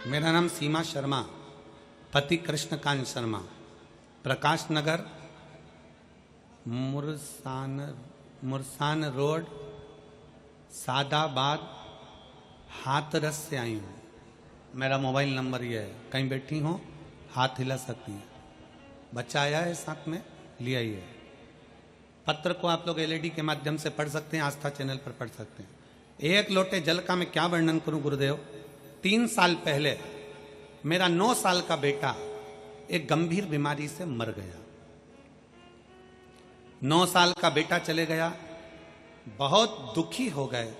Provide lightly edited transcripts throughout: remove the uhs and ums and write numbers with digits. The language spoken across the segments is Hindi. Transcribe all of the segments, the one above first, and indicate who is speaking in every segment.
Speaker 1: मेरा नाम सीमा शर्मा, पति कृष्णकांत शर्मा, प्रकाश नगर, मुरसान रोड, सादाबाद, हाथरस से आई हूँ। मेरा मोबाइल नंबर ये है, कहीं बैठी हो हाथ हिला सकती हैं। बच्चा आया है साथ में, ले आइए। पत्र को आप लोग एलईडी के माध्यम से पढ़ सकते हैं, आस्था चैनल पर पढ़ सकते हैं। एक लोटे जल का मैं क्या वर्णन करूं गुरुदेव। 3 साल पहले मेरा 9 साल का बेटा एक गंभीर बीमारी से मर गया। 9 साल का बेटा चले गया, बहुत दुखी हो गए,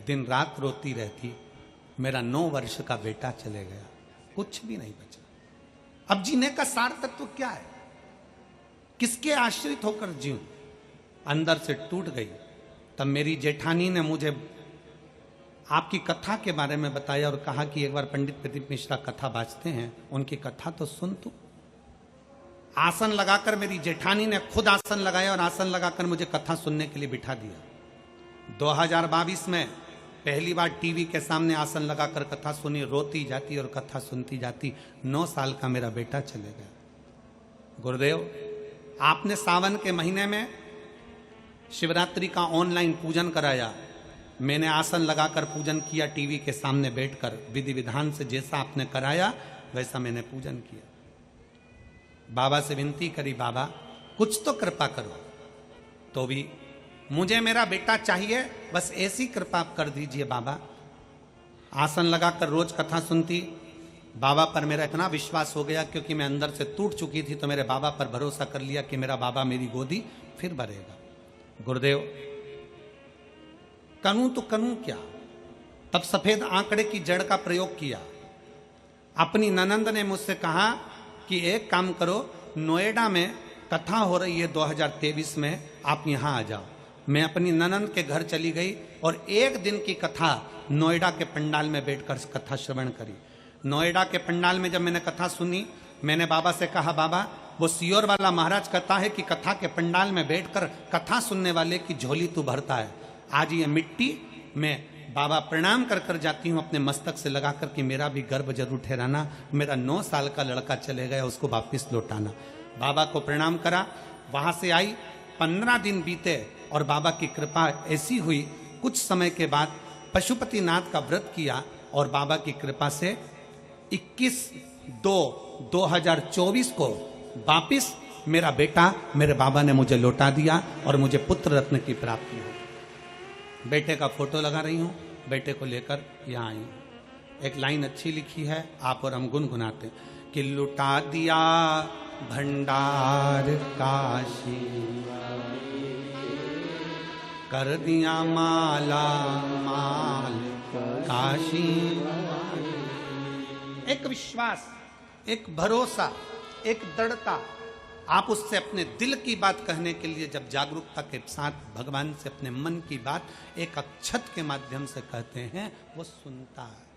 Speaker 1: दिन रात रोती रहती। मेरा 9 वर्ष का बेटा चले गया, कुछ भी नहीं बचा। अब जीने का सार तत्व क्या है, किसके आश्रित होकर जीऊं। अंदर से टूट गई। तब मेरी जेठानी ने मुझे आपकी कथा के बारे में बताया और कहा कि एक बार पंडित प्रदीप मिश्रा कथा बाजते हैं, उनकी कथा तो सुन तू। आसन लगाकर मेरी जेठानी ने खुद आसन लगाया और आसन लगाकर मुझे कथा सुनने के लिए बिठा दिया। 2022 में पहली बार टीवी के सामने आसन लगाकर कथा सुनी, रोती जाती और कथा सुनती जाती। 9 साल का मेरा बेटा चले गया। गुरुदेव, आपने सावन के महीने में शिवरात्रि का ऑनलाइन पूजन कराया। मैंने आसन लगाकर पूजन किया, टीवी के सामने बैठकर विधि विधान से जैसा आपने कराया वैसा मैंने पूजन किया। बाबा से विनती करी, बाबा कुछ तो कृपा करो। तो भी मुझे मेरा बेटा चाहिए, बस ऐसी कृपा आप कर दीजिए बाबा। आसन लगाकर रोज कथा सुनती। बाबा पर मेरा इतना विश्वास हो गया, क्योंकि मैं अंदर से टूट चुकी थी, तो मेरे बाबा पर भरोसा कर लिया कि मेरा बाबा मेरी गोदी फिर भरेगा। गुरुदेव, करूं तो करूं क्या। तब सफेद आंकड़े की जड़ का प्रयोग किया। अपनी ननंद ने मुझसे कहा कि एक काम करो, नोएडा में कथा हो रही है 2023 में, आप यहां आ जाओ। मैं अपनी ननंद के घर चली गई और 1 दिन की कथा नोएडा के पंडाल में बैठकर कथा श्रवण करी। नोएडा के पंडाल में जब मैंने कथा सुनी, मैंने बाबा से कहा, बाबा वो सियोर वाला महाराज कहता है कि कथा के पंडाल में बैठकर कथा सुनने वाले की झोली तू भरता है। आज ये मिट्टी में बाबा प्रणाम कर कर जाती हूँ अपने मस्तक से लगाकर कि मेरा भी गर्भ जरूर ठहराना। मेरा 9 साल का लड़का चले गया, उसको वापस लौटाना। बाबा को प्रणाम करा, वहां से आई। 15 दिन बीते और बाबा की कृपा ऐसी हुई, कुछ समय के बाद पशुपतिनाथ का व्रत किया और बाबा की कृपा से 21/2/2024 को वापिस मेरा बेटा मेरे बाबा ने मुझे लौटा दिया और मुझे पुत्र रत्न की प्राप्ति हो। बेटे का फोटो लगा रही हूं, बेटे को लेकर यहाँ आई हूं। एक लाइन अच्छी लिखी है, आप और हम गुनगुनाते कि लुटा दिया भंडार काशी, कर दिया माला माल काशी। एक विश्वास, एक भरोसा, एक दृढ़ता। आप उससे अपने दिल की बात कहने के लिए जब जागरूकता के साथ भगवान से अपने मन की बात एक अक्षत के माध्यम से कहते हैं, वो सुनता है।